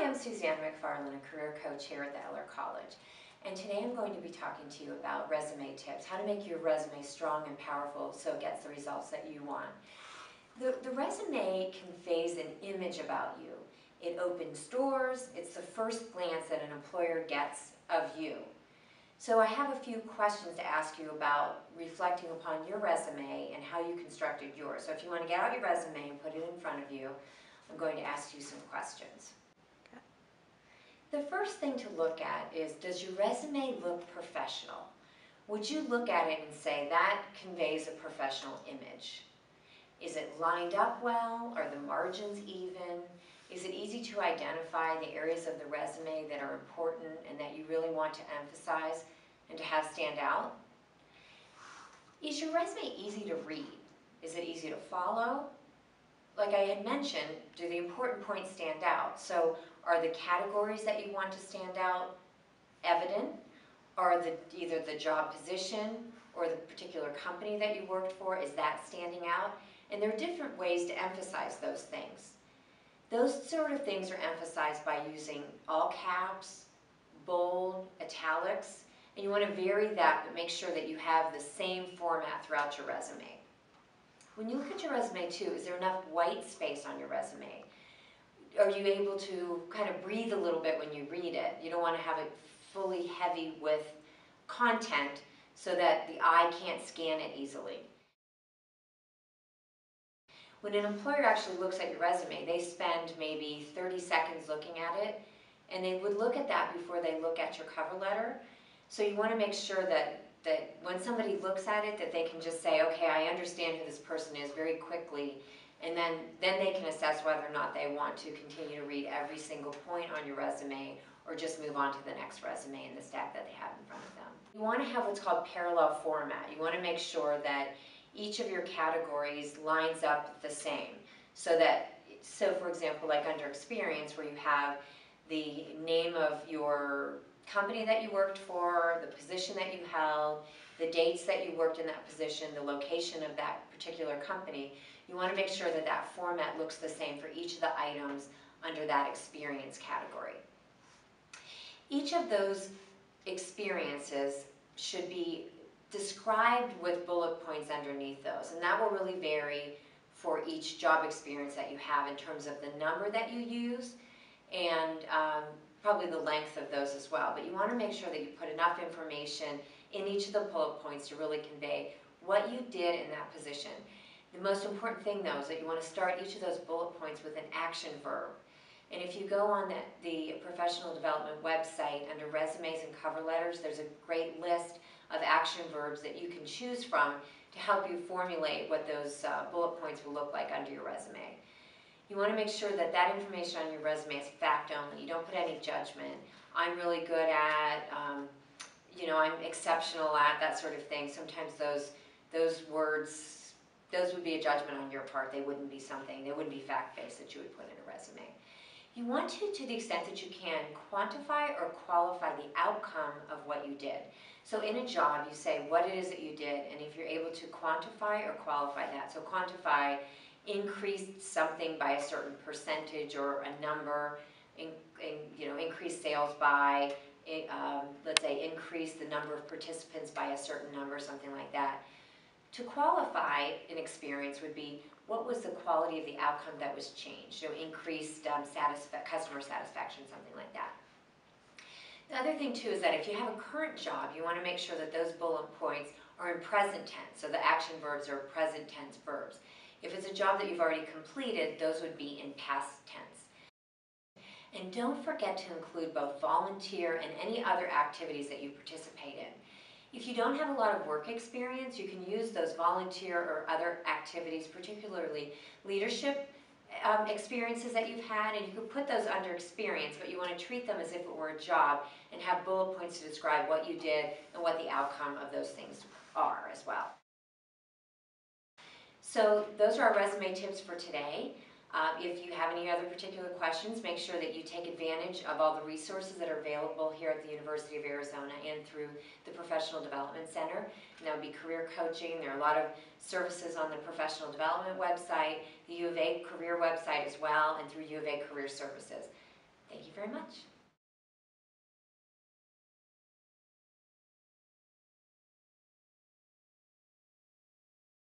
Hi, I'm Suzanne McFarland, a career coach here at the Eller College. And today I'm going to be talking to you about resume tips, how to make your resume strong and powerful so it gets the results that you want. The resume conveys an image about you. It opens doors. It's the first glance that an employer gets of you. So I have a few questions to ask you about reflecting upon your resume and how you constructed yours. So if you want to get out your resume and put it in front of you, I'm going to ask you some questions. The first thing to look at is, does your resume look professional? Would you look at it and say, that conveys a professional image? Is it lined up well? Are the margins even? Is it easy to identify the areas of the resume that are important and that you really want to emphasize and to have stand out? Is your resume easy to read? Is it easy to follow? Like I had mentioned, do the important points stand out? So are the categories that you want to stand out evident? Are either the job position or the particular company that you worked for, is that standing out? And there are different ways to emphasize those things. Those sort of things are emphasized by using all caps, bold, italics, and you want to vary that, but make sure that you have the same format throughout your resume. When you look at your resume too, is there enough white space on your resume? Are you able to kind of breathe a little bit when you read it? You don't want to have it fully heavy with content so that the eye can't scan it easily. When an employer actually looks at your resume, they spend maybe 30 seconds looking at it, and they would look at that before they look at your cover letter. So you want to make sure that when somebody looks at it, that they can just say, okay, I understand who this person is very quickly, and then they can assess whether or not they want to continue to read every single point on your resume or just move on to the next resume in the stack that they have in front of them. You want to have what's called parallel format. You want to make sure that each of your categories lines up the same. So for example, like under experience, where you have the name of your company that you worked for, the position that you held, the dates that you worked in that position, the location of that particular company, you want to make sure that that format looks the same for each of the items under that experience category. Each of those experiences should be described with bullet points underneath those, and that will really vary for each job experience that you have in terms of the number that you use and probably the length of those as well. But you want to make sure that you put enough information in each of the bullet points to really convey what you did in that position. The most important thing though is that you want to start each of those bullet points with an action verb. And if you go on the professional development website under resumes and cover letters, there's a great list of action verbs that you can choose from to help you formulate what those bullet points will look like under your resume. You want to make sure that that information on your resume is fact only. You don't put any judgment. I'm really good at, I'm exceptional at, that sort of thing. Sometimes those words, those would be a judgment on your part. They wouldn't be fact-based that you would put in a resume. You want to the extent that you can, quantify or qualify the outcome of what you did. So in a job, you say what it is that you did, and if you're able to quantify or qualify that. So quantify, increased something by a certain percentage or a number, increase sales by, let's say, increase the number of participants by a certain number, something like that. To qualify an experience would be, what was the quality of the outcome that was changed? Increased customer satisfaction, something like that. The other thing too is that if you have a current job, you want to make sure that those bullet points are in present tense. So the action verbs are present tense verbs. If it's a job that you've already completed, those would be in past tense. And don't forget to include both volunteer and any other activities that you participate in. If you don't have a lot of work experience, you can use those volunteer or other activities, particularly leadership experiences that you've had, and you could put those under experience, but you want to treat them as if it were a job and have bullet points to describe what you did and what the outcome of those things are as well. So those are our resume tips for today. If you have any other particular questions, make sure that you take advantage of all the resources that are available here at the University of Arizona and through the Professional Development Center. And that would be career coaching. There are a lot of services on the Professional Development website, the U of A career website as well, and through U of A Career Services. Thank you for very much.